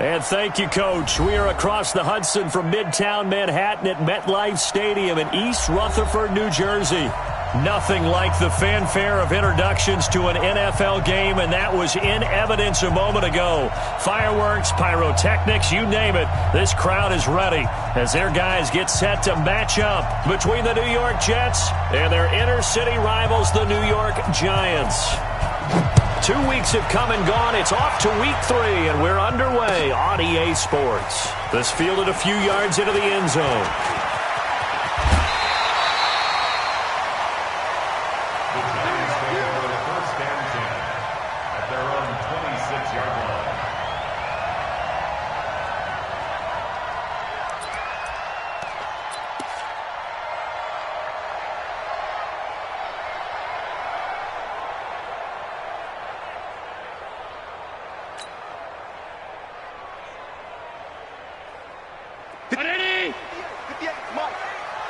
And thank you, Coach. We are across the Hudson from Midtown Manhattan at MetLife Stadium in East Rutherford, New Jersey. Nothing like the fanfare of introductions to an NFL game, and that was in evidence a moment ago. Fireworks, pyrotechnics, you name it. This crowd is ready as their guys get set to match up between the New York Jets and their inner-city rivals, the New York Giants. 2 weeks have come and gone. It's off to week 3, and we're underway on EA Sports. This fielded a few yards into the end zone.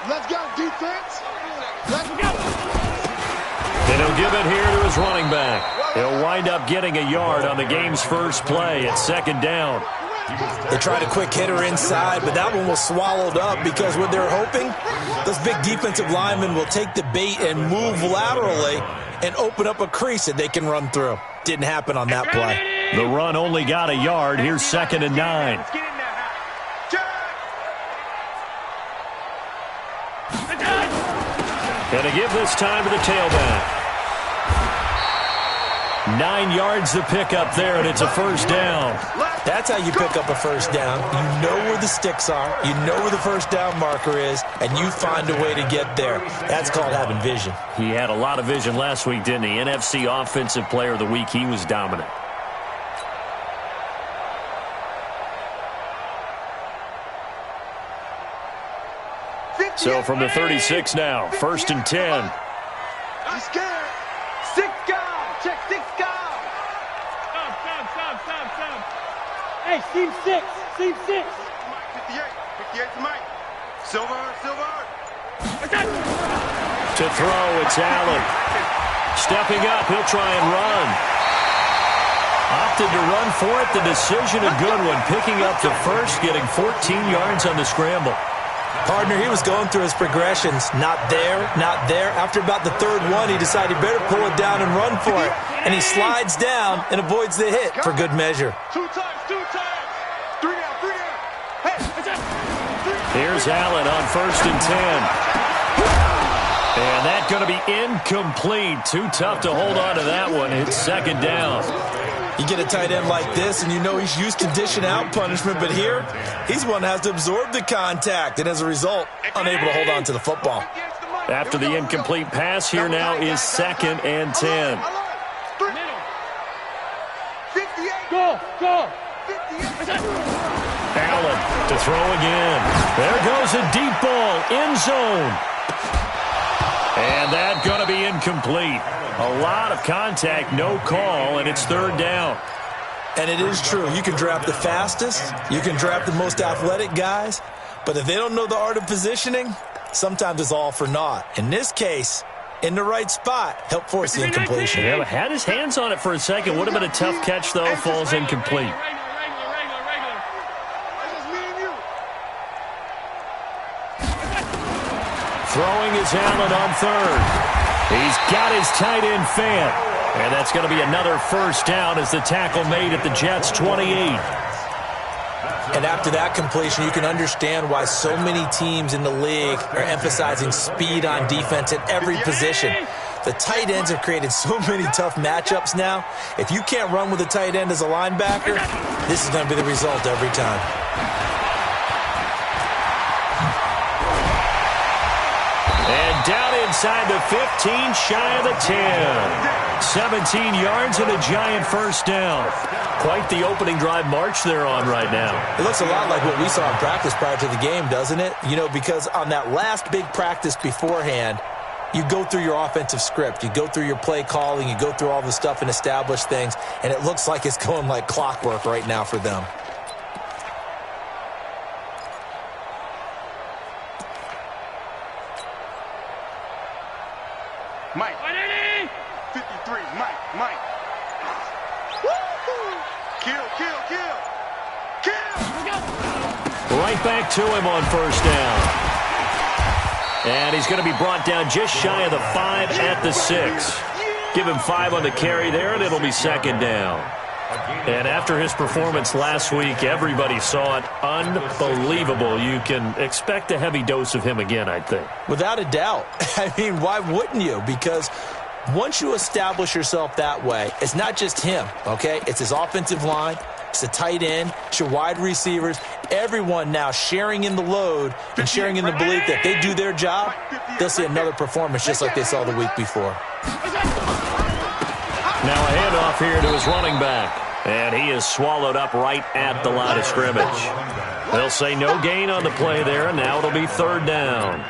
Let's go, defense. Let's go. And he'll give it here to his running back. He'll wind up getting a yard on the game's first play at second down. They tried a quick hitter inside, but that one was swallowed up because what they're hoping, those big defensive linemen will take the bait and move laterally and open up a crease that they can run through. Didn't happen on that play. The run only got a yard. Here's 2nd and 9. And to give this time to the tailback. 9 yards to pick up there, and it's a first down. That's how you pick up a first down. You know where the sticks are. You know where the first down marker is, and you find a way to get there. That's called having vision. He had a lot of vision last week, didn't he? NFC Offensive Player of the Week. He was dominant. So from the 36 now, 1st and 10. He's scared. 6 gone. Check 6 gone. Stop. Hey, seam 6. Seam 6. 58 to Mike. Silver. To throw, it's Allen. Stepping up, he'll try and run. Opted to run for it. The decision a good one. Picking up the first, getting 14 yards on the scramble. Partner, he was going through his progressions. Not there. After about the 3rd one, he decided he better pull it down and run for it. And he slides down and avoids the hit for good measure. 2 times. 3 down. Hey, Here's Allen on 1st and 10. And that's going to be incomplete. Too tough to hold on to that one. It's 2nd down. You get a tight end like this, and you know he's used to dishing out punishment, but here, he's one that has to absorb the contact, and as a result, unable to hold on to the football. After the incomplete pass, here now is 2nd and 10. Go. Allen to throw again. There goes a deep ball, end zone. And that's going to be incomplete. A lot of contact, no call, and it's 3rd down. And it is true. You can draft the fastest. You can draft the most athletic guys. But if they don't know the art of positioning, sometimes it's all for naught. In this case, in the right spot, help force the incompletion. Yeah, had his hands on it for a second. Would have been a tough catch, though. Falls incomplete. Throwing is Allen on 3rd. He's got his tight end Fant. And that's going to be another first down as the tackle made at the Jets' 28. And after that completion, you can understand why so many teams in the league are emphasizing speed on defense at every position. The tight ends have created so many tough matchups now. If you can't run with a tight end as a linebacker, this is going to be the result every time. And down inside the 15, shy of the 10. 17 yards and a giant first down. Quite the opening drive march they're on right now. It looks a lot like what we saw in practice prior to the game, doesn't it? You know, because on that last big practice beforehand, you go through your offensive script. You go through your play calling. You go through all the stuff and establish things. And it looks like it's going like clockwork right now for them. Mike. 53. Mike. Woo-hoo. Kill. Right back to him on first down. And he's going to be brought down just shy of the 5 at the 6. Give him 5 on the carry there, and it'll be second down. And after his performance last week, everybody saw it. Unbelievable. You can expect a heavy dose of him again, I think. Without a doubt. I mean, why wouldn't you? Because once you establish yourself that way, it's not just him, okay? It's his offensive line. It's the tight end. It's your wide receivers. Everyone now sharing in the load and sharing in the belief that they do their job, they'll see another performance just like they saw the week before. Now a handoff here to his running back. And he is swallowed up right at the line of scrimmage. They'll say no gain on the play there, and now it'll be third down.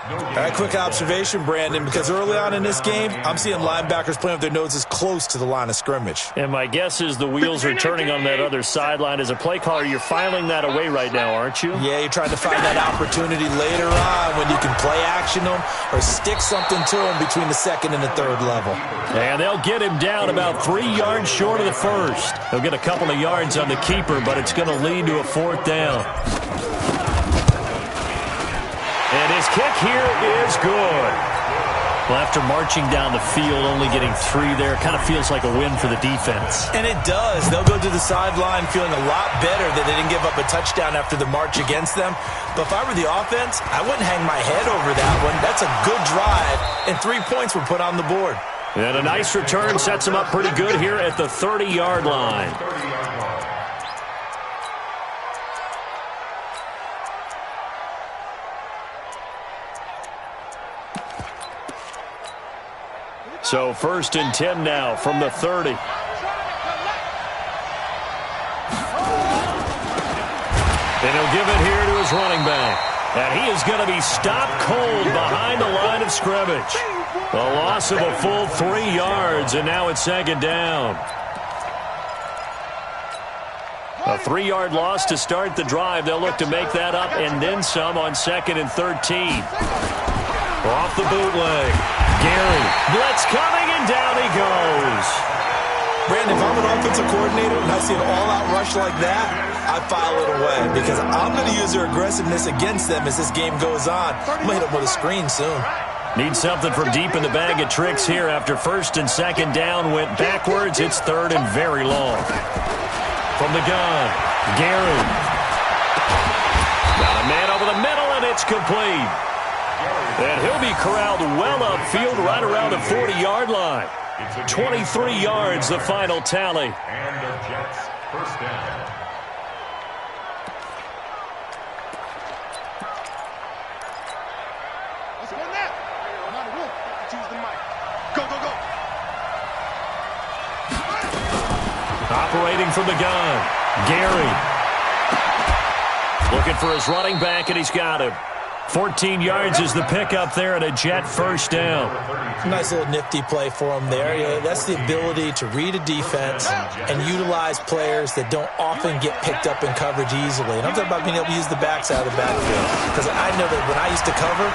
All right, quick observation, Brandon, because early on in this game, I'm seeing linebackers playing with their noses close to the line of scrimmage. And my guess is the wheels are turning on that other sideline. As a play caller, you're filing that away right now, aren't you? Yeah, you're trying to find that opportunity later on when you can play action them or stick something to them between the second and the third level. And they'll get him down about 3 yards short of the first. They'll get a couple of yards on the keeper, but it's going to lead to a fourth down. And his kick here is good. Well, after marching down the field, only getting 3 there, kind of feels like a win for the defense. And it does. They'll go to the sideline feeling a lot better that they didn't give up a touchdown after the march against them. But if I were the offense, I wouldn't hang my head over that one. That's a good drive, and 3 points were put on the board. And a nice return sets him up pretty good here at the 30-yard line. So first and 10 now from the 30. And he'll give it here to his running back. And he is going to be stopped cold behind the line of scrimmage. A loss of a full 3 yards, and now it's second down. A 3-yard loss to start the drive. They'll look to make that up and then some on second and 13. Off the bootleg. Gary, blitz coming, and down he goes. Brandon, if I'm an offensive coordinator and I see an all-out rush like that, I file it away because I'm going to use their aggressiveness against them as this game goes on. I'm going to hit them with a screen soon. Need something from deep in the bag of tricks here after first and second down went backwards. It's third and very long. From the gun, Gary. Got a man over the middle, and it's complete. And he'll be corralled well upfield right around the 40-yard line. 23 yards, the final tally. And the Jets first down. Let's go now. I'm on the roof. Choose the mic. Go, go, go. Operating from the gun, Gary. Looking for his running back, and he's got him. 14 yards is the pickup there, and a Jet first down. Nice little nifty play for him there. Yeah, that's the ability to read a defense and utilize players that don't often get picked up in coverage easily. And I'm talking about being able to use the backside of the backfield. Because I know that when I used to cover,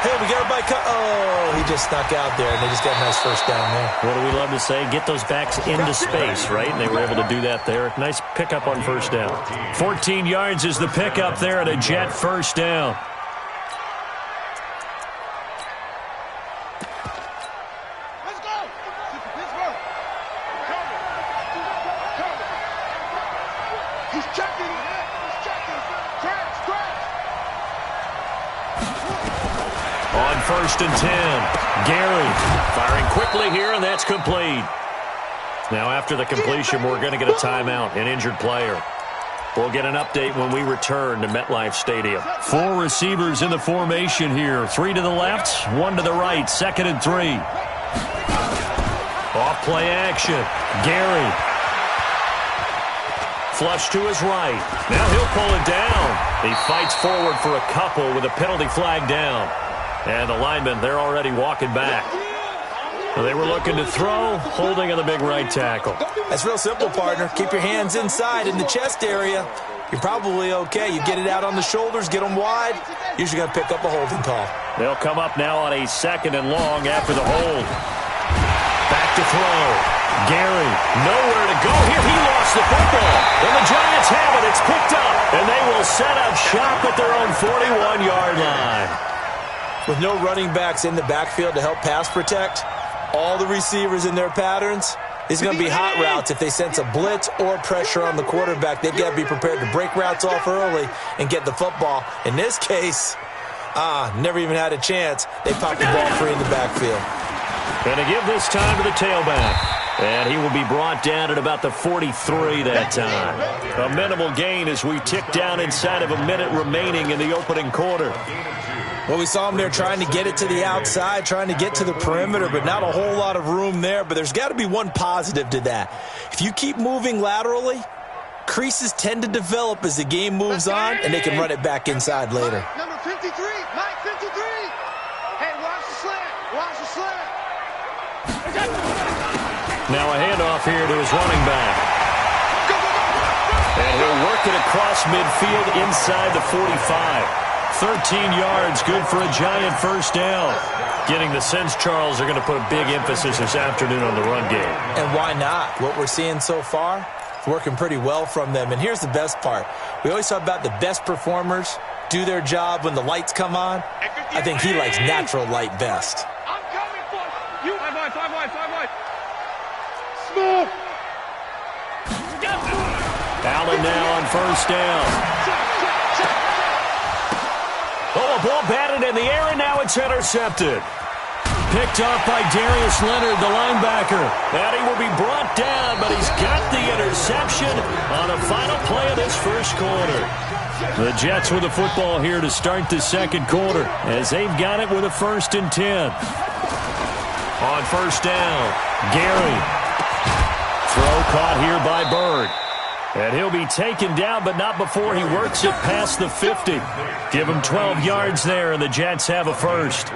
hey, we got everybody oh, he just snuck out there, and they just got a nice first down there. What do we love to say? Get those backs into space, right? And they were able to do that there. Nice pickup on first down. 14 yards is the pickup there, and a Jet first down. First and 10. Gary firing quickly here, and that's complete. Now after the completion, we're going to get a timeout, an injured player. We'll get an update when we return to MetLife Stadium. 4 receivers in the formation here. 3 to the left, 1 to the right. Second and 3. Off play action. Gary. Flush to his right. Now he'll pull it down. He fights forward for a couple with a penalty flag down. And the linemen, they're already walking back. They were looking to throw, holding on the big right tackle. That's real simple, partner. Keep your hands inside in the chest area. You're probably okay. You get it out on the shoulders, get them wide. Usually going to pick up a holding call. They'll come up now on a second and long after the hold. Back to throw. Gary, nowhere to go here. He lost the football. And the Giants have it. It's picked up. And they will set up shop at their own 41-yard line. With no running backs in the backfield to help pass protect, all the receivers in their patterns, it's going to be hot routes. If they sense a blitz or pressure on the quarterback, they've got to be prepared to break routes off early and get the football. In this case, never even had a chance. They popped the ball free in the backfield. Going to give this time to the tailback. And he will be brought down at about the 43 that time. A minimal gain as we tick down inside of a minute remaining in the opening quarter. Well, we saw him there trying to get it to the outside, trying to get to the perimeter, but not a whole lot of room there. But there's got to be one positive to that. If you keep moving laterally, creases tend to develop as the game moves on, and they can run it back inside later. Number 53, Mike 53. Hey, watch the slant. Watch the slant. Now a handoff here to his running back. And he'll work it across midfield inside the 45. 13 yards, good for a Giant first down. Getting the sense, Charles, are going to put a big emphasis this afternoon on the run game. And why not? What we're seeing so far, it's working pretty well from them. And here's the best part. We always talk about the best performers do their job when the lights come on. I think he likes natural light best. I'm coming for you. 5 wide. Smooth. Allen now on first down. Oh, a ball batted in the air, and now it's intercepted. Picked off by Darius Leonard, the linebacker. And he will be brought down, but he's got the interception on the final play of this first quarter. The Jets with the football here to start the second quarter as they've got it with a 1st and 10. On first down, Gary. Throw caught here by Bird. And he'll be taken down, but not before he works it past the 50. Give him 12 yards there, and the Jets have a first.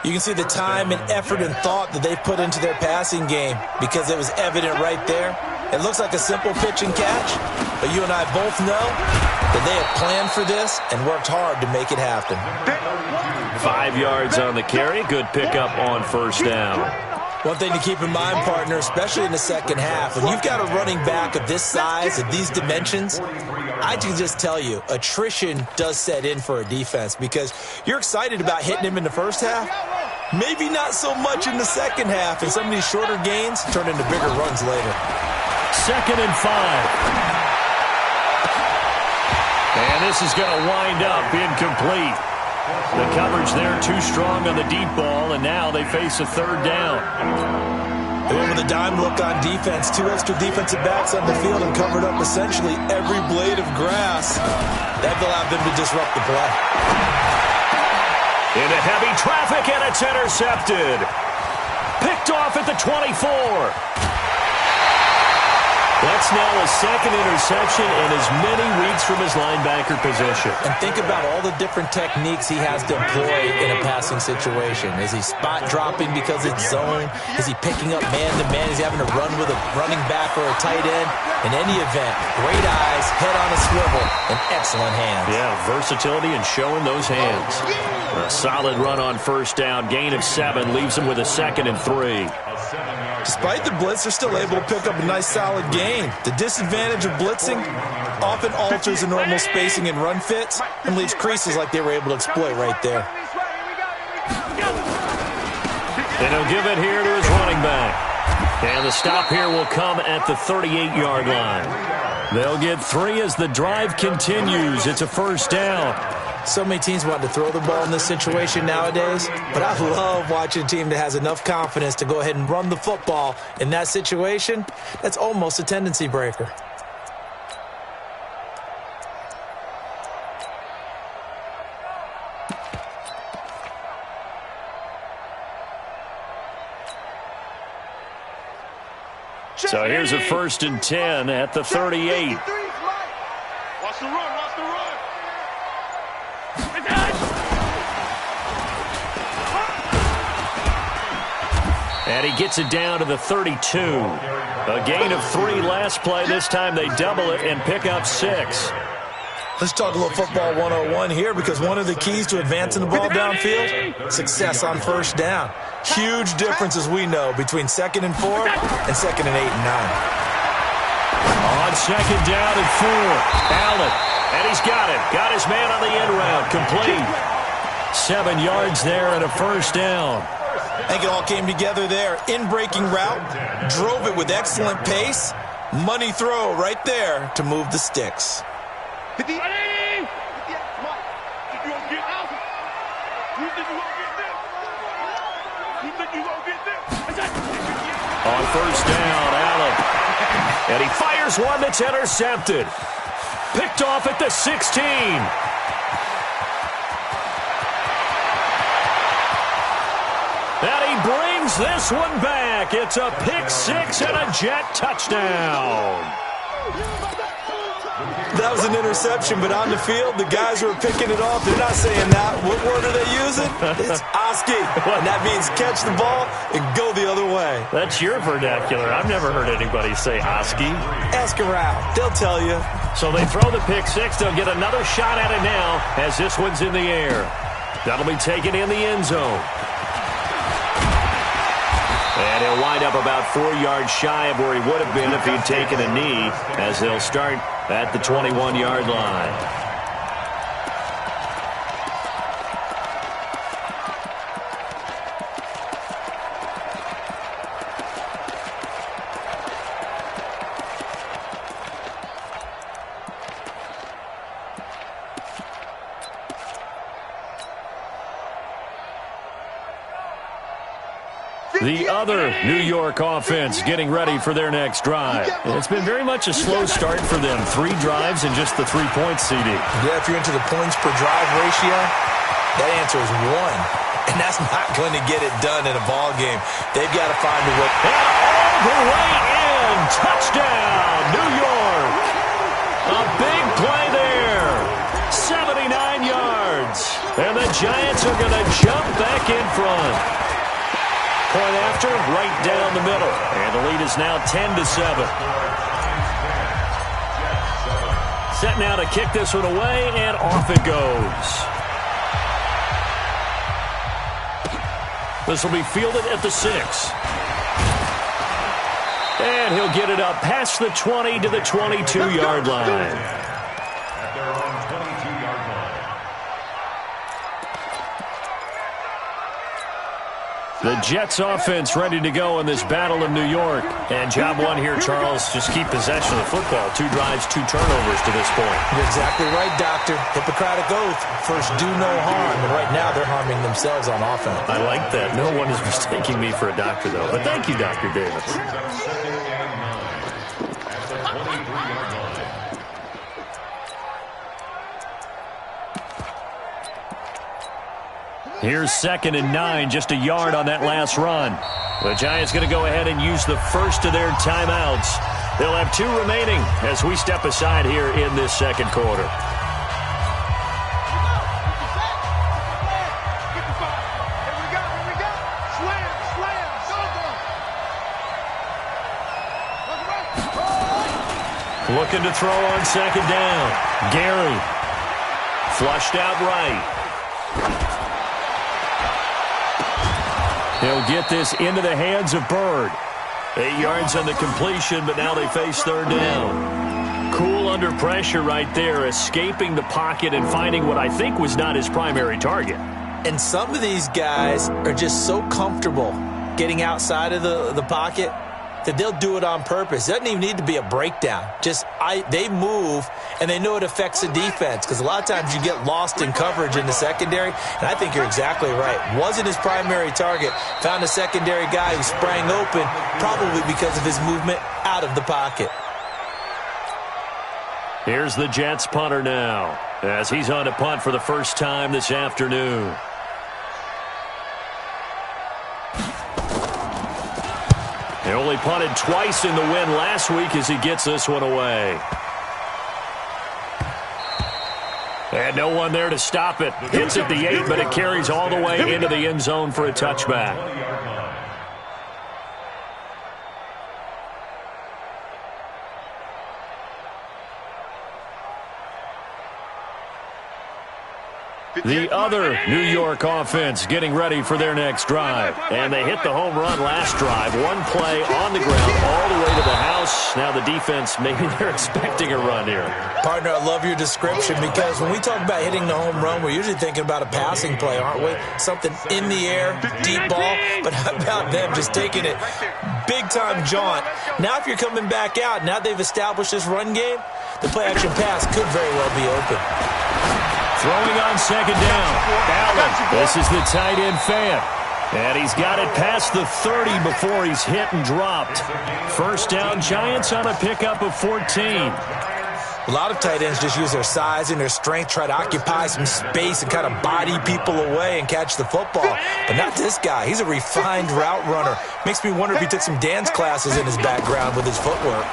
You can see the time and effort and thought that they put into their passing game because it was evident right there. It looks like a simple pitch and catch, but you and I both know that they have planned for this and worked hard to make it happen. 5 yards on the carry. Good pickup on first down. One thing to keep in mind, partner, especially in the second half, when you've got a running back of this size, of these dimensions, I can just tell you, attrition does set in for a defense because you're excited about hitting him in the first half, maybe not so much in the second half, and some of these shorter gains turn into bigger runs later. 2nd and 5. And this is going to wind up incomplete. The coverage there too strong on the deep ball, and now they face a 3rd down. They went with a dime look on defense. 2 extra defensive backs on the field and covered up essentially every blade of grass. That allowed them to disrupt the play. Into heavy traffic, and it's intercepted. Picked off at the 24. That's now a 2nd interception in as many weeks from his linebacker position. And think about all the different techniques he has to employ in a passing situation. Is he spot dropping because it's zone? Is he picking up man-to-man? Is he having to run with a running back or a tight end? In any event, great eyes, head on a swivel, and excellent hands. Yeah, versatility and showing those hands. A solid run on first down. Gain of 7 leaves him with a 2nd and 3. Despite the blitz, they're still able to pick up a nice solid gain. The disadvantage of blitzing often alters the normal spacing and run fits and leaves creases like they were able to exploit right there. And he'll give it here to his running back. And the stop here will come at the 38-yard line. They'll get 3 as the drive continues. It's a first down. So many teams want to throw the ball in this situation nowadays, but I love watching a team that has enough confidence to go ahead and run the football in that situation. That's almost a tendency breaker. So here's a 1st and 10 at the 38. Watch the run, watch the run. And he gets it down to the 32. A gain of 3 last play. This time they double it and pick up 6. Let's talk a little football 101 here, because one of the keys to advancing the ball downfield, success on first down. Huge difference, as we know, between 2nd and 4 and 2nd and 8 and 9. On 2nd down and 4, Allen, and he's got it. Got his man on the end route, complete. 7 yards there and a first down. I think it all came together there. In-breaking route, drove it with excellent pace. Money throw right there to move the sticks. On first down, Allen. And he fires one that's intercepted. Picked off at the 16. And he brings this one back. It's a pick 6 and a Jet touchdown. That was an interception, but on the field, the guys who are picking it off, they're not saying that. What word are they using? It's Oski, and that means catch the ball and go the other way. That's your vernacular. I've never heard anybody say Oski. Ask around. They'll tell you. So they throw the pick 6. They'll get another shot at it now as this one's in the air. That'll be taken in the end zone. And he'll wind up about 4 yards shy of where he would have been if he'd taken a knee, as they'll start at the 21-yard line. The other New York offense getting ready for their next drive. It's been very much a slow start for them. 3 drives and just the 3 points, CD. Yeah, if you're into the points per drive ratio, that answer is 1. And that's not going to get it done in a ball game. They've got to find a way. And all the way in. Touchdown, New York. A big play there. 79 yards. And the Giants are going to jump back in front. Point after, right down the middle. And the lead is now 10-7. Set now to kick this one away, and off it goes. This will be fielded at the 6. And he'll get it up past the 20 to the 22-yard line. The Jets offense ready to go in this battle in New York. And job one here, Charles, just keep possession of the football. 2 drives, 2 turnovers to this point. You're exactly right, Doctor. Hippocratic oath. First, do no harm. And right now, they're harming themselves on offense. I like that. No one is mistaking me for a doctor, though. But thank you, Dr. Davis. Here's 2nd and 9, just a yard on that last run. The Giants going to go ahead and use the first of their timeouts. They'll have 2 remaining as we step aside here in this second quarter. Looking to throw on 2nd down. Gary. Flushed out right. He'll get this into the hands of Bird. 8 yards on the completion, but now they face 3rd down. Cool under pressure right there, escaping the pocket and finding what I think was not his primary target. And some of these guys are just so comfortable getting outside of the pocket that they'll do it on purpose. It doesn't even need to be a breakdown. They move, and they know it affects the defense, because a lot of times you get lost in coverage in the secondary, and I think you're exactly right. Wasn't his primary target. Found a secondary guy who sprang open, probably because of his movement out of the pocket. Here's the Jets punter now, as he's on to punt for the first time this afternoon. He only punted twice in the win last week as he gets this one away. And no one there to stop it. Hits at the 8, but it carries all the way into the end zone for a touchback. The other New York offense getting ready for their next drive. And they hit the home run last drive. One play on the ground all the way to the house. Now the defense, maybe they're expecting a run here. Partner, I love your description because when we talk about hitting the home run, we're usually thinking about a passing play, aren't we? Something in the air, deep ball. But how about them just taking it big-time jaunt? Now if you're coming back out, now they've established this run game, the play-action pass could very well be open. Throwing on second down. Allen, this is the tight end fan. And he's got it past the 30 before he's hit and dropped. First down, Giants on a pickup of 14. A lot of tight ends just use their size and their strength, try to occupy some space and kind of body people away and catch the football. But not this guy. He's a refined route runner. Makes me wonder if he took some dance classes in his background with his footwork.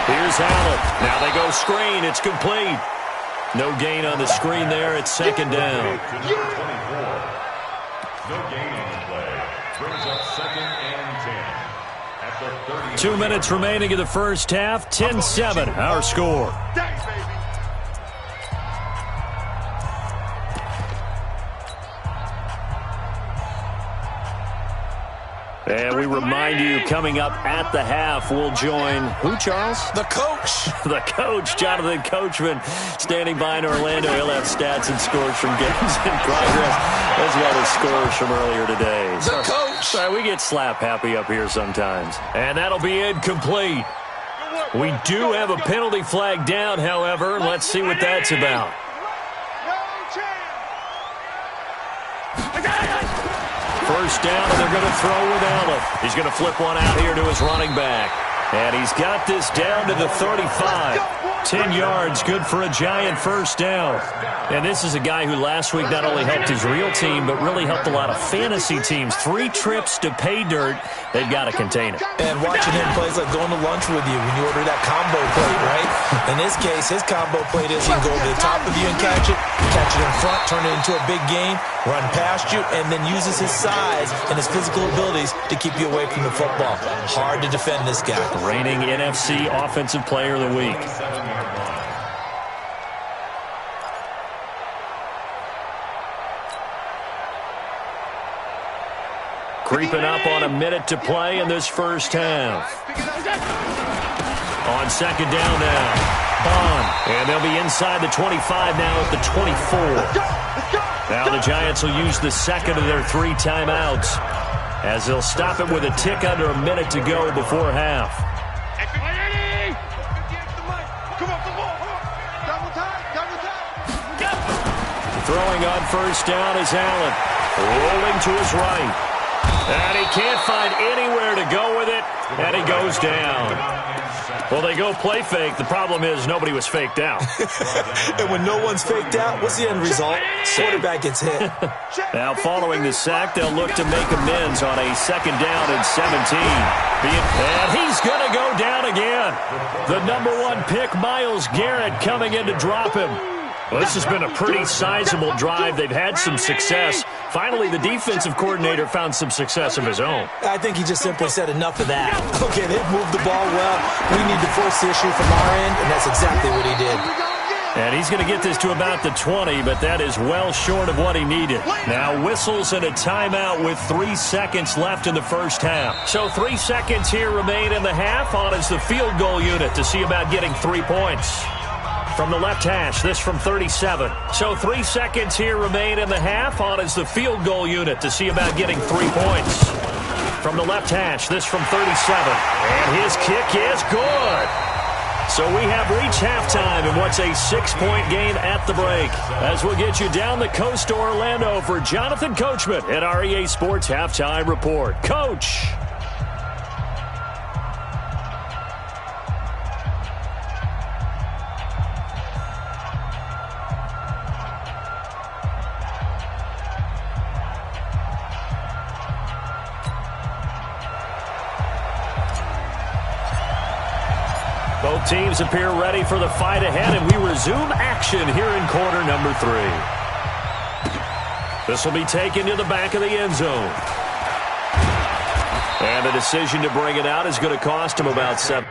Here's Allen. Now they go screen. It's complete. No gain on the screen there. It's second down. No gain on the play. Brings up second and 10. At the 30. 2 minutes remaining in the first half. 10-7, our score. And we remind you, coming up at the half, we'll join who, Charles? The coach. The coach, Jonathan Coachman, standing by in Orlando. He'll have stats and scores from games in progress, as well as scores from earlier today. The coach. Sorry, we get slap happy up here sometimes. And that'll be incomplete. We do have a penalty flag down, however. Let's see what that's about. First down, and they're going to throw with Allen. He's going to flip one out here to his running back. And he's got this down to the 35. 10 yards, good for a Giant first down. And this is a guy who last week not only helped his real team, but really helped a lot of fantasy teams. 3 trips to pay dirt. They've got to contain it. And watching him play is like going to lunch with you when you order that combo plate, right? In this case, his combo plate is he can go to the top of you and catch it in front, turn it into a big gain, run past you, and then uses his size and his physical abilities to keep you away from the football. Hard to defend this guy. Reigning NFC Offensive Player of the Week. Creeping up on a minute to play in this first half. On second down now. Bond. And they'll be inside the 25 now at the 24. Now the Giants will use the second of their 3 timeouts, as they'll stop it with a tick under a minute to go before half. Throwing on first down is Allen. Rolling to his right. And he can't find anywhere to go with it, and he goes down. Well, they go play fake. The problem is nobody was faked out. And when no one's faked out, what's the end result? Quarterback gets hit. Now, following the sack, they'll look to make amends on a second down and 17. And he's going to go down again. The #1 pick, Myles Garrett, coming in to drop him. Well, this has been a pretty sizable drive. They've had some success. Finally, the defensive coordinator found some success of his own. I think he just simply said enough of that. Okay, they've moved the ball well. We need to force the issue from our end, and that's exactly what he did. And he's going to get this to about the 20, but that is well short of what he needed. Now whistles and a timeout with 3 seconds left in the first half. So 3 seconds here remain in the half. On is the field goal unit to see about getting 3 points. From the left hash, this from 37. So 3 seconds here remain in the half. On is the field goal unit to see about getting 3 points. From the left hash, this from 37. And his kick is good. So we have reached halftime in what's a 6-point game at the break. As we'll get you down the coast to Orlando for Jonathan Coachman at our EA Sports Halftime Report. Coach. Both teams appear ready for the fight ahead, and we resume action here in quarter number 3. This will be taken to the back of the end zone. And the decision to bring it out is going to cost him about 7.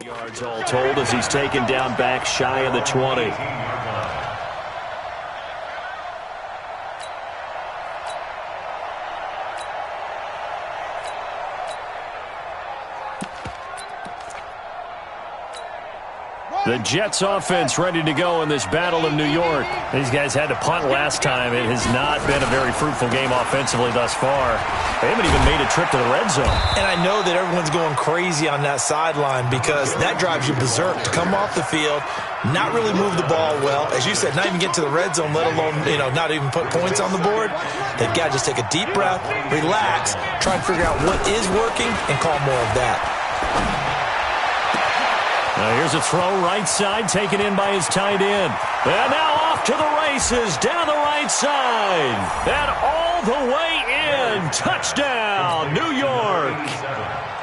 Yards all told as he's taken down back shy of the 20. The Jets offense ready to go in this battle in New York. These guys had to punt last time. It has not been a very fruitful game offensively thus far. They haven't even made a trip to the red zone. And I know that everyone's going crazy on that sideline because that drives you berserk to come off the field, not really move the ball well. As you said, not even get to the red zone, let alone, not even put points on the board. They've got to just take a deep breath, relax, try and figure out what is working, and call more of that. Now here's a throw right side, taken in by his tight end. And now off to the races, down the right side. And all the way in. Touchdown, New York.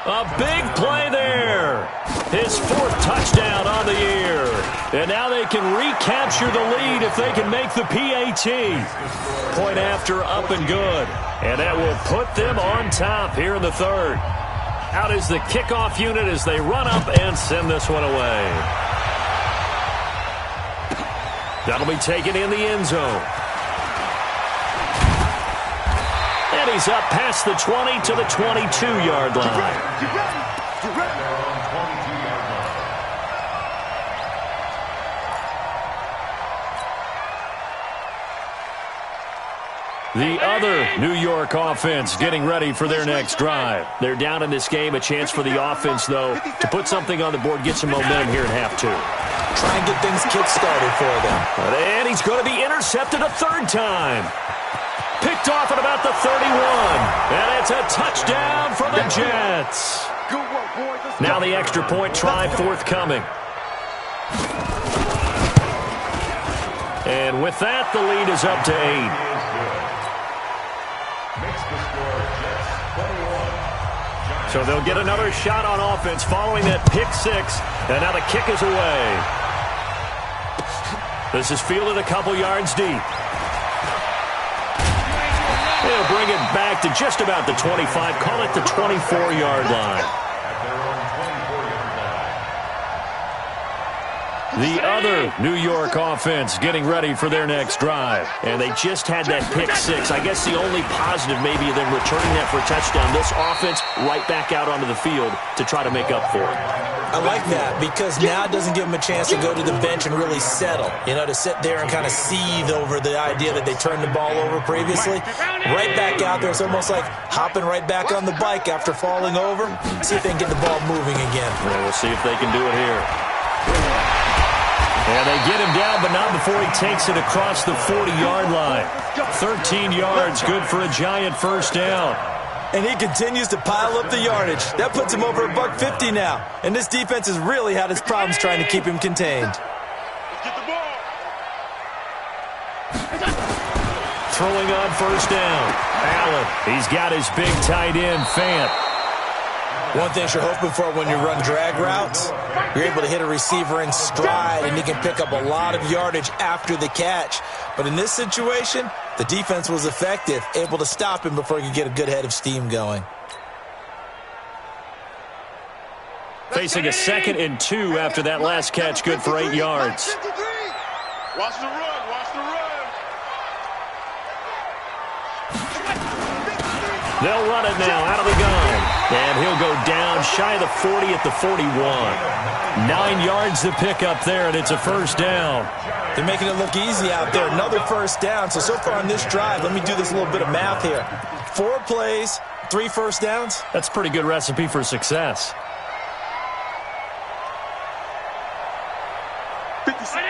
A big play there. His 4th touchdown on the year. And now they can recapture the lead if they can make the PAT. Point after, up and good. And that will put them on top here in the 3rd. Out is the kickoff unit as they run up and send this one away. That'll be taken in the end zone. And he's up past the 20 to the 22-yard line. The other New York offense getting ready for their next drive. They're down in this game. A chance for the offense, though, to put something on the board, get some momentum here in half 2. Try and get things kick-started for them. And he's going to be intercepted a 3rd time. Picked off at about the 31. And it's a touchdown for the Jets. Now the extra point try forthcoming. And with that, the lead is up to 8. So they'll get another shot on offense following that pick 6. And now the kick is away. This is fielded a couple yards deep. They'll bring it back to just about the 25. Call it the 24-yard line. The other New York offense getting ready for their next drive. And they just had that pick 6. I guess the only positive maybe them returning that for a touchdown. This offense right back out onto the field to try to make up for it. I like that because now it doesn't give them a chance to go to the bench and really settle. To sit there and kind of seethe over the idea that they turned the ball over previously. Right back out there. It's almost like hopping right back on the bike after falling over. See if they can get the ball moving again. Yeah, we'll see if they can do it here. And they get him down, but not before he takes it across the 40-yard line. 13 yards, good for a giant first down. And he continues to pile up the yardage. That puts him over $150 now. And this defense has really had its problems trying to keep him contained. Throwing on first down. Allen, he's got his big tight end, Fant. One thing you're hoping for when you run drag routes, you're able to hit a receiver in stride, and he can pick up a lot of yardage after the catch. But in this situation, the defense was effective, able to stop him before he could get a good head of steam going. Facing a 2nd and 2 after that last catch, good for 8 yards. Watch the run, watch the run. They'll run it now out of the gun. And he'll go down shy of the 40 at the 41. 9 yards to pick up there, and it's a first down. They're making it look easy out there. Another first down. So far on this drive, let me do this little bit of math here. 4 plays, 3 first downs. That's a pretty good recipe for success. 57.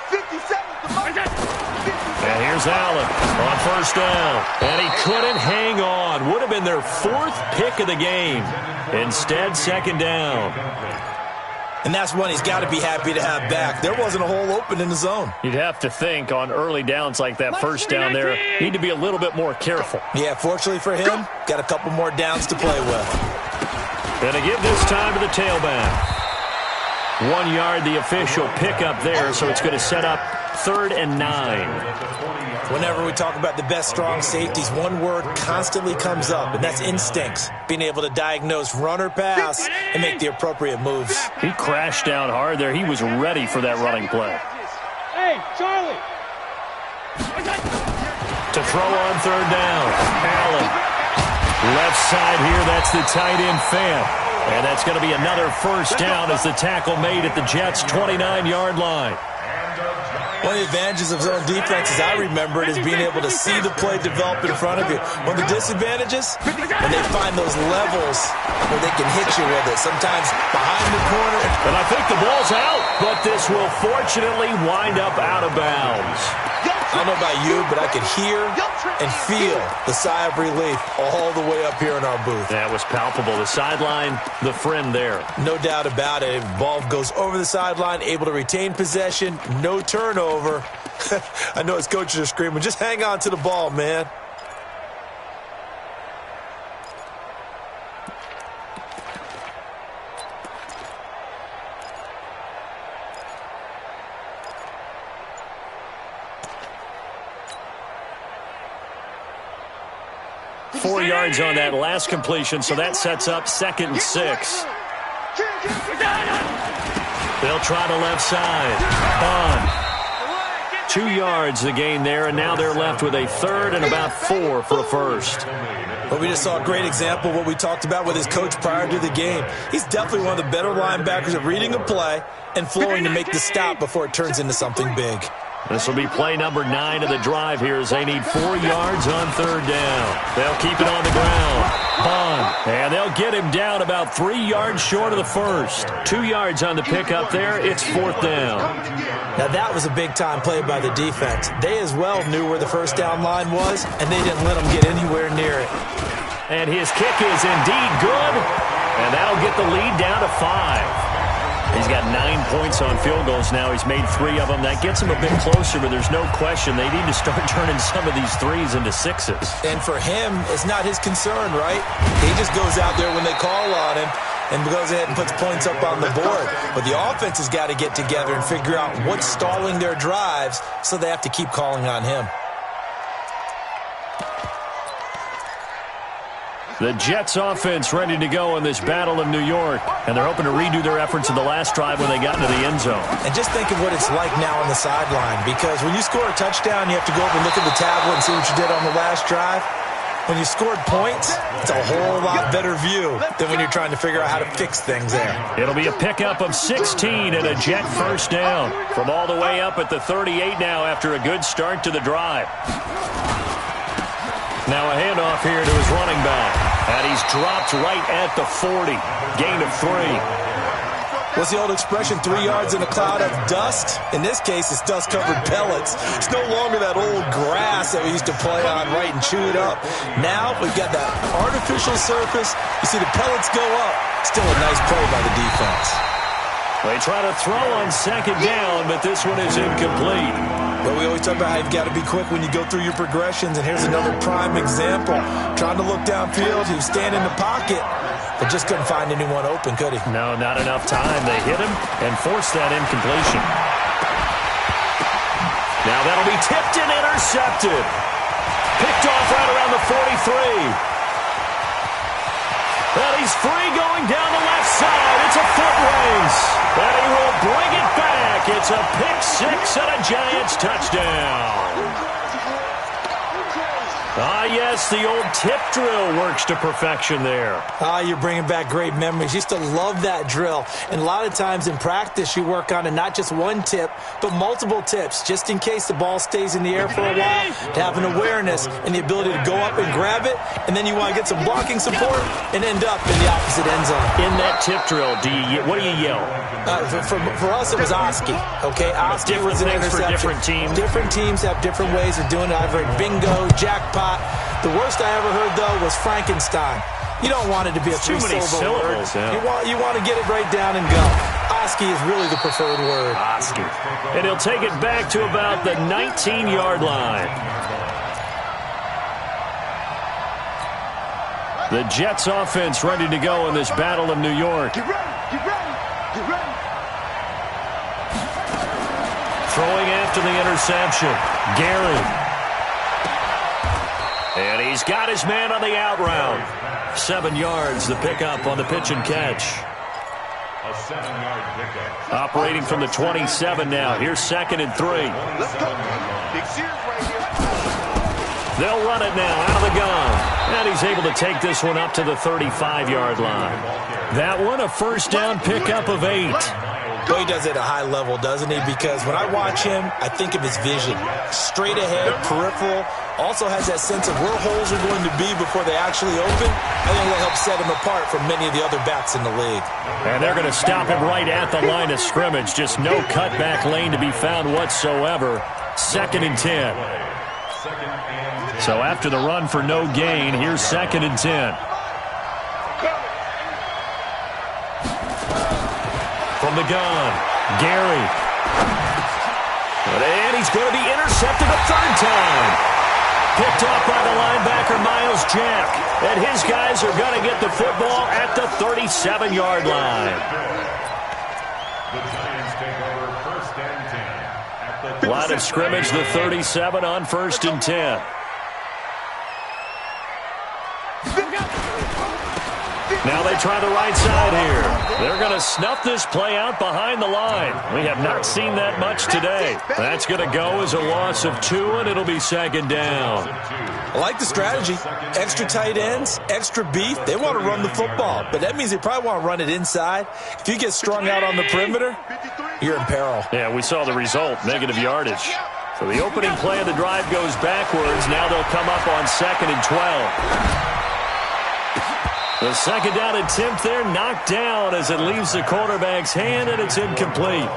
57. And here's Allen on first down. And he couldn't hang on. Would have been their 4th pick of the game. Instead, 2nd down. And that's one he's got to be happy to have back. There wasn't a hole open in the zone. You'd have to think on early downs like that first down there, need to be a little bit more careful. Yeah, fortunately for him, got a couple more downs to play with. Gonna give this time to the tailback. 1 yard, the official pickup there, so it's going to set up 3rd and 9. Whenever we talk about the best strong safeties, one word constantly comes up, and that's instincts. Being able to diagnose run or pass and make the appropriate moves. He crashed down hard there. He was ready for that running play. Hey, Charlie! To throw on 3rd down. Allen. Left side here, that's the tight end Fant. And that's going to be another 1st down as the tackle made at the Jets' 29-yard line. One of the advantages of zone defense, as I remember it, is being able to see the play develop in front of you. One of the disadvantages, when they find those levels where they can hit you with it, sometimes behind the corner. And I think the ball's out, but this will fortunately wind up out of bounds. I don't know about you, but I could hear and feel the sigh of relief all the way up here in our booth. That was palpable. The sideline, the friend there. No doubt about it. The ball goes over the sideline, able to retain possession, no turnover. I know his coaches are screaming, just hang on to the ball, man. Four yards on that last completion, so that sets up 2nd and 6. They'll try to left side. On. 2 yards the gain there, and now they're left with a 3rd and about 4 for a 1st. But we just saw a great example of what we talked about with his coach prior to the game. He's definitely one of the better linebackers at reading a play and flowing to make the stop before it turns into something big. This will be play number 9 of the drive here as they need 4 yards on 3rd down. They'll keep it on the ground. Bond. And they'll get him down about 3 yards short of the 1st. 2 yards on the pickup there. It's 4th down. Now that was a big-time play by the defense. They as well knew where the 1st down line was, and they didn't let them get anywhere near it. And his kick is indeed good. And that'll get the lead down to 5. He's got 9 points on field goals now. He's made 3 of them. That gets him a bit closer, but there's no question they need to start turning some of these 3s into 6s. And for him, it's not his concern, right? He just goes out there when they call on him and goes ahead and puts points up on the board. But the offense has got to get together and figure out what's stalling their drives, so they have to keep calling on him. The Jets offense ready to go in this battle of New York. And they're hoping to redo their efforts in the last drive when they got into the end zone. And just think of what it's like now on the sideline. Because when you score a touchdown, you have to go up and look at the tablet and see what you did on the last drive. When you scored points, it's a whole lot better view than when you're trying to figure out how to fix things there. It'll be a pickup of 16 and a Jet 1st down. From all the way up at the 38 now after a good start to the drive. Now a handoff here to his running back. And he's dropped right at the 40. Gain of 3. What's the old expression, 3 yards in a cloud of dust? In this case, it's dust-covered pellets. It's no longer that old grass that we used to play on, right, and chew it up. Now we've got that artificial surface. You see the pellets go up. Still a nice play by the defense. They try to throw on 2nd down, but this one is incomplete. But we always talk about how you've got to be quick when you go through your progressions, and here's another prime example. Trying to look downfield, he was standing in the pocket, but just couldn't find anyone open, could he? No, not enough time. They hit him and forced that incompletion. Now that'll be tipped and intercepted. Picked off right around the 43. Well, he's free going down the left side. It's a foot race. And he will bring it back. It's a pick 6 and a Giants touchdown. Ah, yes, the old tip drill works to perfection there. Ah, you're bringing back great memories. Used to love that drill. And a lot of times in practice, you work on it, not just one tip, but multiple tips, just in case the ball stays in the air for a while, to have an awareness and the ability to go up and grab it, and then you want to get some blocking support and end up in the opposite end zone. In that tip drill, what do you yell? For us, it was Oski. Okay, Oski was an interception. For different teams. Different teams have different ways of doing it. I've heard bingo, jackpot. The worst I ever heard, though, was Frankenstein. You don't want it to be a three-syllable word. Yeah. You want to get it right down and go. Oski is really the preferred word. Oski. And he'll take it back to about the 19-yard line. The Jets offense ready to go in this battle of New York. Get ready, get ready, get ready. Throwing after the interception, Gary. And he's got his man on the out route. 7 yards, the pickup on the pitch and catch. A 7-yard pickup. Operating from the 27 now. Here's 2nd and 3. Let's go. Big Sears right here. They'll run it now out of the gun. And he's able to take this one up to the 35-yard line. That one, a first down pickup of 8. Well, he does it at a high level, doesn't he? Because when I watch him, I think of his vision. Straight ahead, peripheral. Also has that sense of where holes are going to be before they actually open. I think that helps set him apart from many of the other backs in the league. And they're going to stop him right at the line of scrimmage. Just no cutback lane to be found whatsoever. 2nd and 10. So after the run for no gain, here's 2nd and 10. From the gun, Gary. And he's going to be intercepted a 3rd time. Picked off by the linebacker, Miles Jack. And his guys are going to get the football at the 37-yard line. The Giants take over 1st and 10. At the Line of scrimmage, the 37 on 1st and 10. Now they try the right side here. They're going to snuff this play out behind the line. We have not seen that much today. That's going to go as a loss of 2, and it'll be 2nd down. I like the strategy. Extra tight ends, extra beef. They want to run the football, but that means they probably want to run it inside. If you get strung out on the perimeter, you're in peril. Yeah, we saw the result, negative yardage. So the opening play of the drive goes backwards. Now they'll come up on 2nd and 12. The 2nd down attempt there knocked down as it leaves the quarterback's hand, and it's incomplete.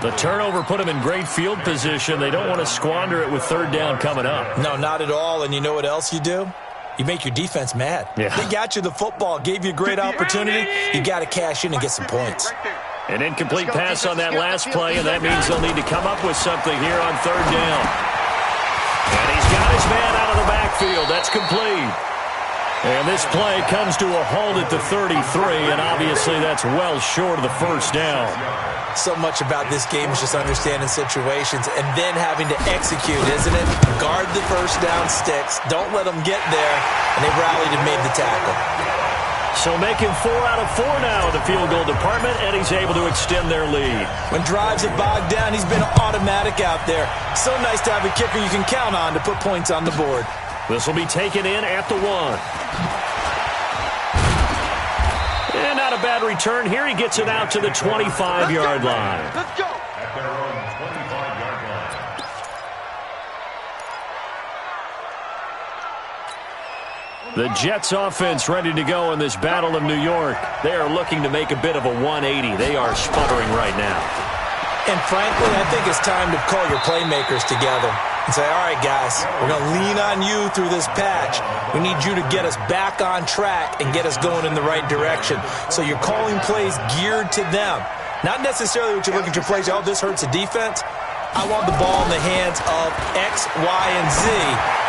The turnover put them in great field position. They don't want to squander it with 3rd down coming up. No, not at all. And you know what else you do? You make your defense mad. Yeah. They got you the football, gave you a great opportunity. You got to cash in and get some points. An incomplete pass on that last play, and that means they'll need to come up with something here on 3rd down. And he's got his man out of the backfield. That's complete. And this play comes to a halt at the 33, and obviously that's well short of the 1st down. So much about this game is just understanding situations and then having to execute, isn't it? Guard the 1st down sticks. Don't let them get there. And they rallied and made the tackle. So making 4 out of 4 now in the field goal department, and he's able to extend their lead. When drives have bogged down, he's been automatic out there. So nice to have a kicker you can count on to put points on the board. This will be taken in at the 1. And not a bad return here. He gets it out to the 25-yard line. Let's go. at their own 25-yard line. The Jets offense ready to go in this Battle of New York. They are looking to make a bit of a 180. They are sputtering right now. And frankly, I think it's time to call your playmakers together and say, all right, guys, we're going to lean on you through this patch. We need you to get us back on track and get us going in the right direction. So you're calling plays geared to them. Not necessarily what you look at your plays, oh, this hurts the defense. I want the ball in the hands of X, Y, and Z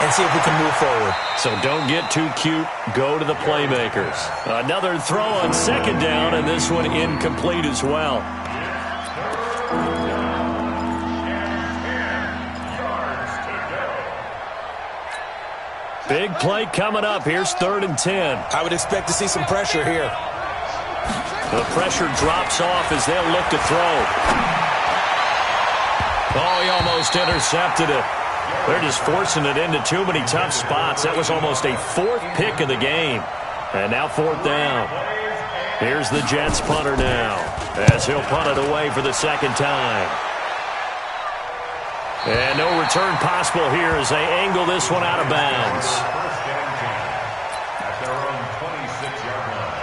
and see if we can move forward. So don't get too cute. Go to the playmakers. Another throw on 2nd down, and this one incomplete as well. Big play coming up. Here's 3rd and 10. I would expect to see some pressure here. The pressure drops off as they'll look to throw. Oh, he almost intercepted it. They're just forcing it into too many tough spots. That was almost a 4th pick of the game. And now 4th down. Here's the Jets punter now as he'll punt it away for the 2nd time. And no return possible here as they angle this one out of bounds. First and 10 at their own 26-yard line.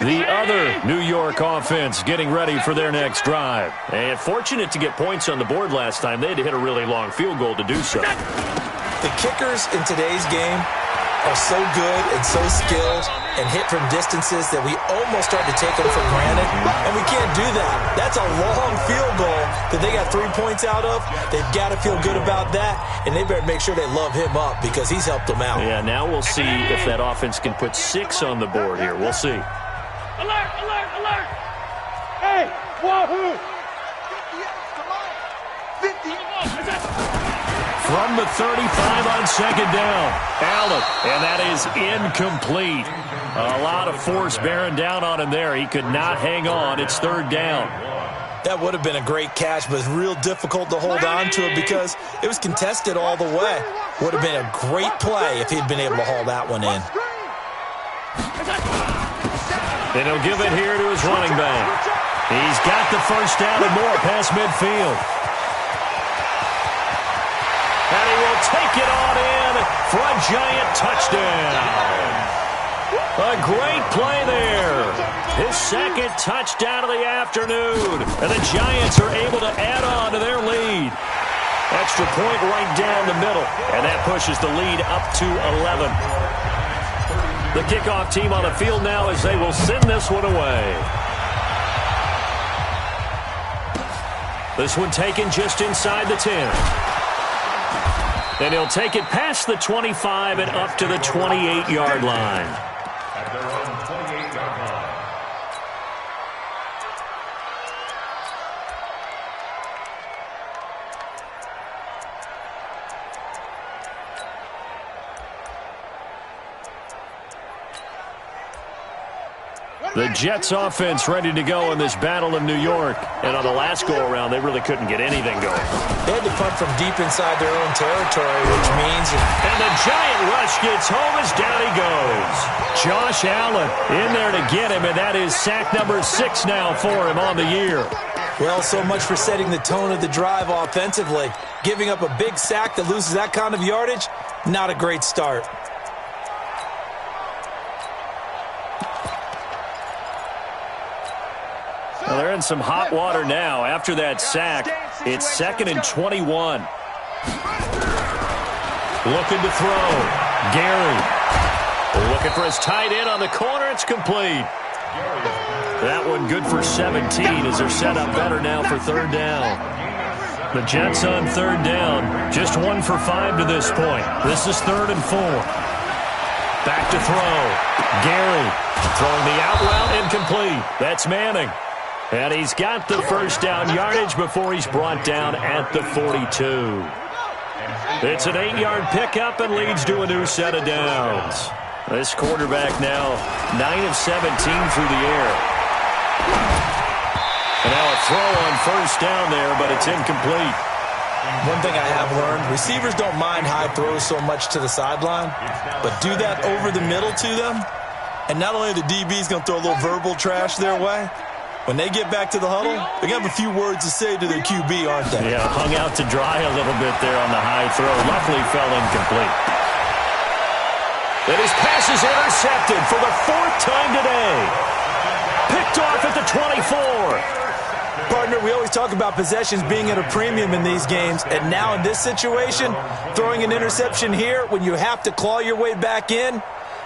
The other New York offense getting ready for their next drive. And fortunate to get points on the board last time. They had to hit a really long field goal to do so. The kickers in today's game are so good and so skilled and hit from distances that we almost start to take them for granted, and we can't do that. That's a long field goal that they got 3 points out of. They've got to feel good about that, and they better make sure they love him up because he's helped them out. Yeah, now we'll see if that offense can put 6 on the board here. We'll see. Alert, alert, alert! Wahoo! 50. From the 35 on second down. Allen, and that is incomplete. A lot of force bearing down on him there. He could not hang on. It's third down. That would have been a great catch, but it's real difficult to hold on to it because it was contested all the way. Would have been a great play if he'd been able to haul that one in. And he'll give it here to his running back. He's got the first down and more past midfield. And he will take it on in for a giant touchdown. A great play there. His second touchdown of the afternoon. And the Giants are able to add on to their lead. Extra point right down the middle. And that pushes the lead up to 11. The kickoff team on the field now as they will send this one away. This one taken just inside the 10. And he'll take it past the 25 and up to the 28-yard line. At their own 28-yard line. The Jets offense ready to go in this battle in New York. And on the last go-around, they really couldn't get anything going. They had to punt from deep inside their own territory, which means... And the giant rush gets home as down he goes. Josh Allen in there to get him, and that is sack number 6 now for him on the year. Well, so much for setting the tone of the drive offensively. Giving up a big sack that loses that kind of yardage, not a great start. Well, they're in some hot water now. After that sack, it's 2nd and 21. Looking to throw. Gary. Looking for his tight end on the corner. It's complete. That one good for 17 as they're set up better now for third down. The Jets on third down. Just 1 for 5 to this point. This is 3rd and 4. Back to throw. Gary throwing the out route incomplete. That's Manning. And he's got the first down yardage before he's brought down at the 42. It's an 8-yard pickup and leads to a new set of downs. This quarterback now 9 of 17 through the air. And now a throw on first down there, but it's incomplete. One thing I have learned, receivers don't mind high throws so much to the sideline, but do that over the middle to them, and not only the DB's going to throw a little verbal trash their way, when they get back to the huddle, they're going to have a few words to say to their QB, aren't they? Yeah, hung out to dry a little bit there on the high throw. Luckily fell incomplete. And his pass is intercepted for the 4th time today. Picked off at the 24. Partner, we always talk about possessions being at a premium in these games, and now in this situation, throwing an interception here when you have to claw your way back in,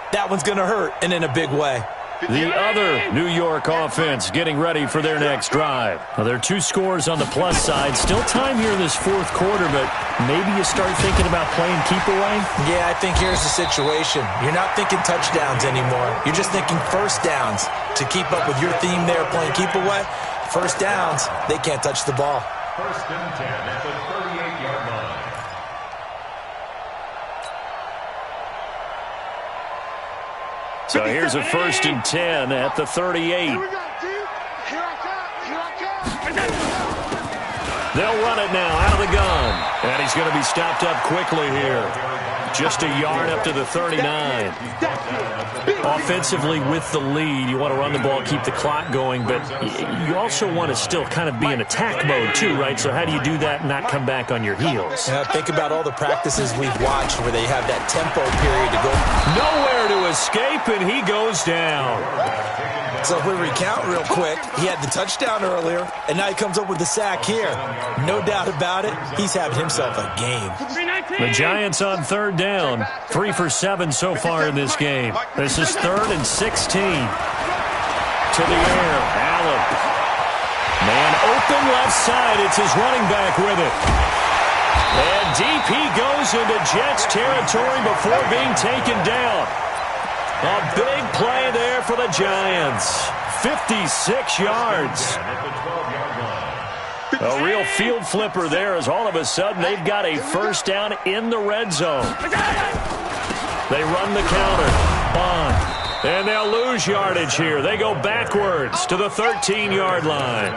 that one's going to hurt, and in a big way. The other New York offense getting ready for their next drive. Well, there are 2 scores on the plus side. Still time here in this 4th quarter, but maybe you start thinking about playing keep away? Yeah, I think here's the situation. You're not thinking touchdowns anymore. You're just thinking first downs. To keep up with your theme there, playing keep away, first downs, they can't touch the ball. 1st and 10 at the 38-yard line. So here's a 1st and 10 at the 38. Here we go, dude. Here I come. They'll run it now out of the gun. And he's going to be stopped up quickly here. Just a yard up to the 39. Offensively with the lead, you want to run the ball, keep the clock going, but you also want to still kind of be in attack mode too, right? So how do you do that and not come back on your heels? Yeah, think about all the practices we've watched where they have that tempo period to go. Nowhere to escape, and he goes down. So if we recount real quick, he had the touchdown earlier, and now he comes up with the sack here. No doubt about it, he's having himself a game. The Giants on third down, 3 for 7 so far in this game. This is 3rd and 16. To the air, Allen. Man open left side, it's his running back with it. And deep he goes into Jets territory before being taken down. A big play there for the Giants. 56 yards. A real field flipper there as all of a sudden they've got a first down in the red zone. They run the counter. Bond. And they'll lose yardage here. They go backwards to the 13-yard line.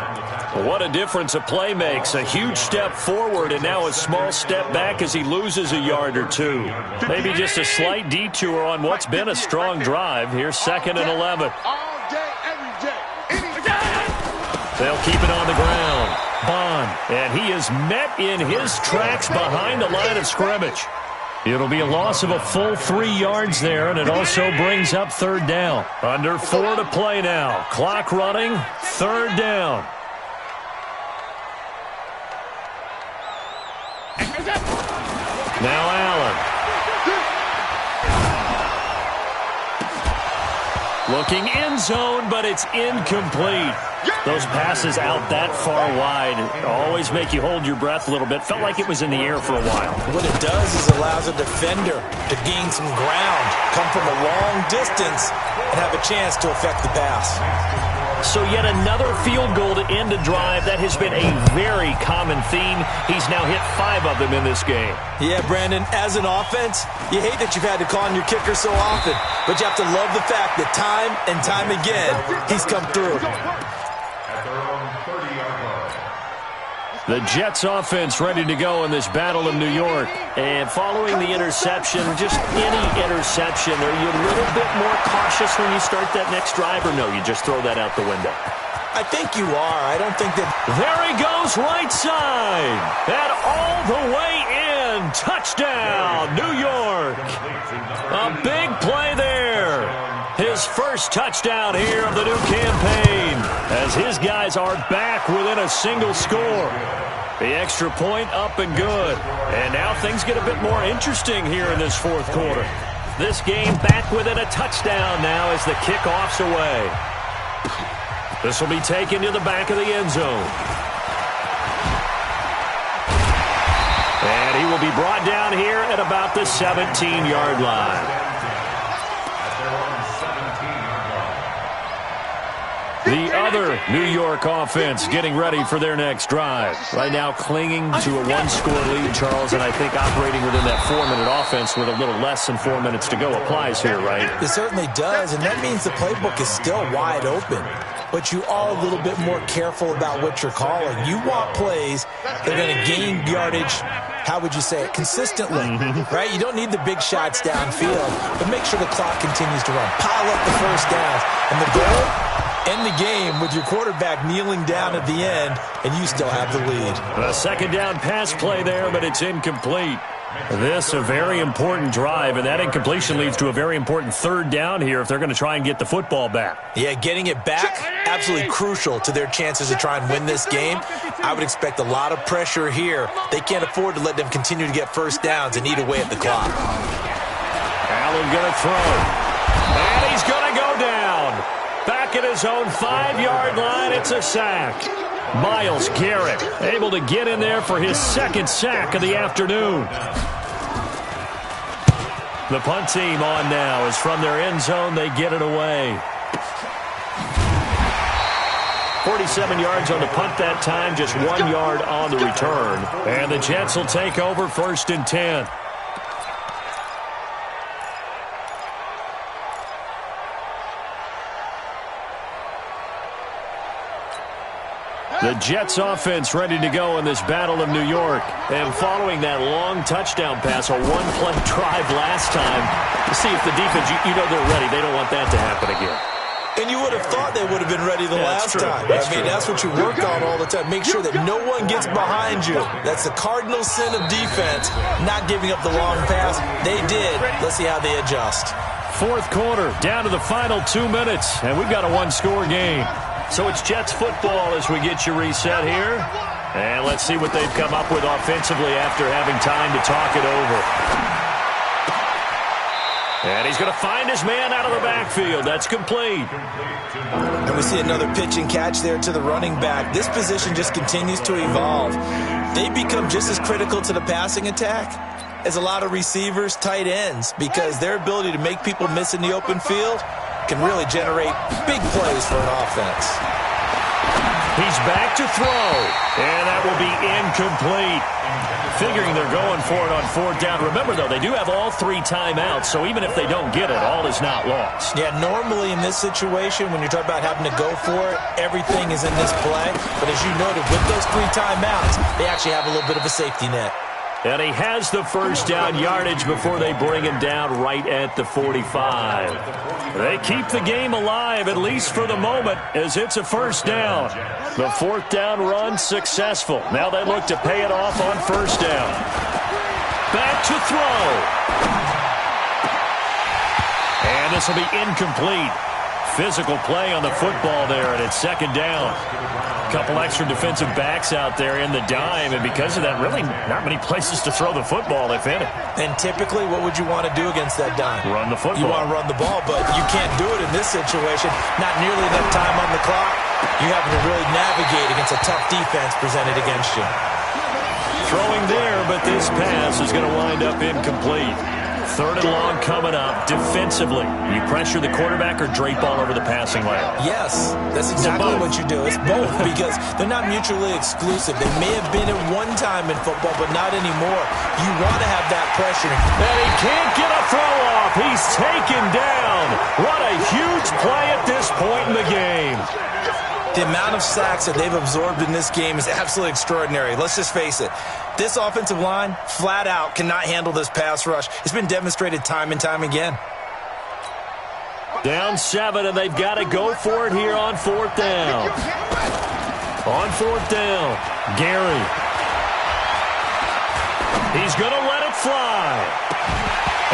What a difference a play makes. A huge step forward and now a small step back as he loses a yard or two. Maybe just a slight detour on what's been a strong drive. Here's 2nd and 11. All day, every day. They'll keep it on the ground. Bond. And he is met in his tracks behind the line of scrimmage. It'll be a loss of a full 3 yards there, and it also brings up 3rd down. Under 4 to play now. Clock running, 3rd down. Now Allen. Looking end zone, but it's incomplete. Those passes out that far wide always make you hold your breath a little bit. Felt like it was in the air for a while. What it does is it allows a defender to gain some ground, come from a long distance, and have a chance to affect the pass. So yet another field goal to end a drive. That has been a very common theme. He's now hit 5 of them in this game. Yeah, Brandon, as an offense, you hate that you've had to call on your kicker so often, but you have to love the fact that time and time again, he's come through. The Jets offense ready to go in this Battle of New York. And following the interception, just any interception, are you a little bit more cautious when you start that next drive, or no, you just throw that out the window? I think you are. I don't think that... There he goes, right side. And all the way in. Touchdown, New York. A big play there. His first touchdown here of the new campaign as his guys are back within a single score. The extra point up and good. And now things get a bit more interesting here in this 4th quarter. This game back within a touchdown now as the kickoff's away. This will be taken to the back of the end zone. And he will be brought down here at about the 17-yard line. The other New York offense getting ready for their next drive. Right now clinging to a 1-score lead, Charles, and I think operating within that 4-minute offense with a little less than 4 minutes to go applies here, right? It certainly does, and that means the playbook is still wide open. But you are a little bit more careful about what you're calling. You want plays that are going to gain yardage, how would you say it, consistently, right? You don't need the big shots downfield, but make sure the clock continues to run. Pile up the first downs, and the goal, end the game with your quarterback kneeling down at the end, and you still have the lead. A 2nd down pass play there, but it's incomplete. This a very important drive, and that incompletion leads to a very important 3rd down here if they're going to try and get the football back. Yeah, getting it back, absolutely crucial to their chances to try and win this game. I would expect a lot of pressure here. They can't afford to let them continue to get first downs and eat away at the clock. Allen going to throw. And he's going to go down. Back at his own 5-yard line, it's a sack. Myles Garrett able to get in there for his 2nd sack of the afternoon. The punt team on now is from their end zone. They get it away. 47 yards on the punt that time, just 1 yard on the return. And the Jets will take over 1st and 10. The Jets offense ready to go in this Battle of New York. And following that long touchdown pass, a 1-play drive last time, to see if the defense, you know they're ready. They don't want that to happen again. And you would have thought they would have been ready the last time. That's what you work on all the time. Make sure that no one gets behind you. That's the cardinal sin of defense, not giving up the long pass. They did. Let's see how they adjust. 4th quarter, down to the final 2 minutes, and we've got a 1-score game. So it's Jets football as we get you reset here. And let's see what they've come up with offensively after having time to talk it over. And he's going to find his man out of the backfield. That's complete. And we see another pitch and catch there to the running back. This position just continues to evolve. They become just as critical to the passing attack as a lot of receivers, tight ends, because their ability to make people miss in the open field can really generate big plays for an offense. He's back to throw, and that will be incomplete. Figuring they're going for it on 4th down. Remember, though, they do have all 3 timeouts, so even if they don't get it, all is not lost. Yeah, normally in this situation, when you're talking about having to go for it, everything is in this play. But as you noted, with those 3 timeouts, they actually have a little bit of a safety net. And he has the first down yardage before they bring him down right at the 45. They keep the game alive, at least for the moment, as it's a first down. The 4th down run successful. Now they look to pay it off on 1st down. Back to throw. And this will be incomplete. Physical play on the football there, and it's 2nd down. Couple extra defensive backs out there in the dime, and because of that, really not many places to throw the football, if any. And typically, what would you want to do against that dime? Run the football. You want to run the ball, but you can't do it in this situation. Not nearly enough time on the clock. You have to really navigate against a tough defense presented against you. Throwing there, but this pass is going to wind up incomplete. 3rd and long coming up defensively. You pressure the quarterback or drape all over the passing lane? Yes, that's exactly what you do. It's both because they're not mutually exclusive. They may have been at one time in football, but not anymore. You want to have that pressure. And he can't get a throw off. He's taken down. What a huge play at this point in the game. The amount of sacks that they've absorbed in this game is absolutely extraordinary. Let's just face it. This offensive line, flat out, cannot handle this pass rush. It's been demonstrated time and time again. Down 7, and they've got to go for it here on 4th down. On 4th down, Gary. He's going to let it fly.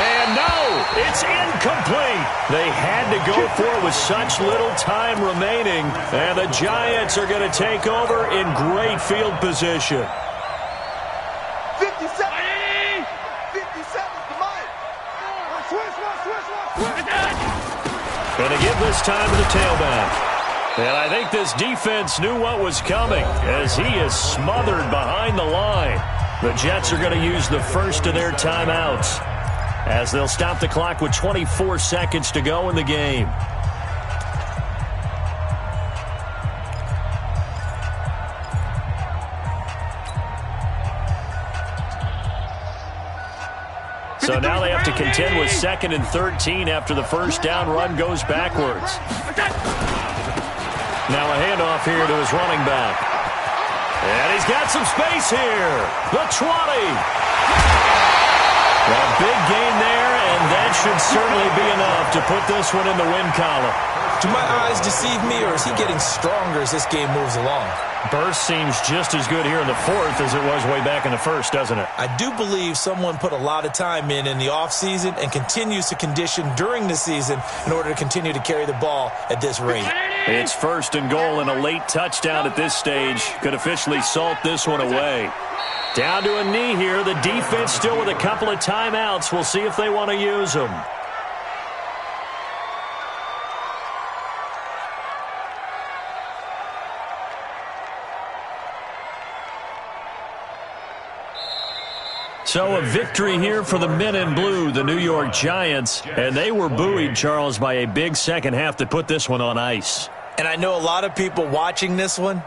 And no, it's incomplete. They had to go for it with such little time remaining. And the Giants are going to take over in great field position. 57. 57 to Mike. Switch. Going to give this time to the tailback. And I think this defense knew what was coming as he is smothered behind the line. The Jets are going to use the first of their timeouts, as they'll stop the clock with 24 seconds to go in the game. So now they have to contend with 2nd and 13 after the first down run goes backwards. Now a handoff here to his running back. And he's got some space here. The 20. A big gain there, and that should certainly be enough to put this one in the win column. Do my eyes deceive me, or is he getting stronger as this game moves along? Burst seems just as good here in the 4th as it was way back in the 1st, doesn't it? I do believe someone put a lot of time in the offseason and continues to condition during the season in order to continue to carry the ball at this rate. It's 1st and goal, and a late touchdown at this stage could officially salt this one away. Down to a knee here. The defense still with a couple of timeouts. We'll see if they want to use them. So a victory here for the men in blue, the New York Giants. And they were buoyed, Charles, by a big second half to put this one on ice. And I know a lot of people watching this one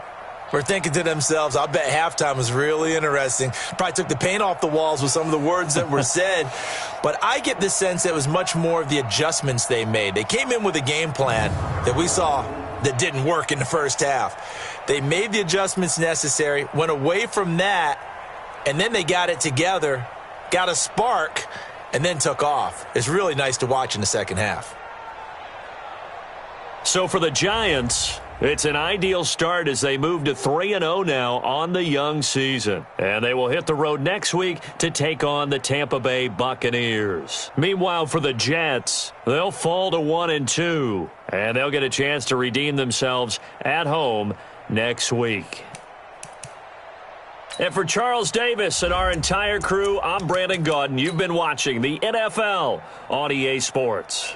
were thinking to themselves, I bet halftime was really interesting. Probably took the paint off the walls with some of the words that were said. But I get the sense that it was much more of the adjustments they made. They came in with a game plan that we saw that didn't work in the first half. They made the adjustments necessary, went away from that, and then they got it together, got a spark, and then took off. It's really nice to watch in the second half. So for the Giants, it's an ideal start as they move to 3-0 now on the young season. And they will hit the road next week to take on the Tampa Bay Buccaneers. Meanwhile, for the Jets, they'll fall to 1-2. And they'll get a chance to redeem themselves at home next week. And for Charles Davis and our entire crew, I'm Brandon Gaudin. You've been watching the NFL on EA Sports.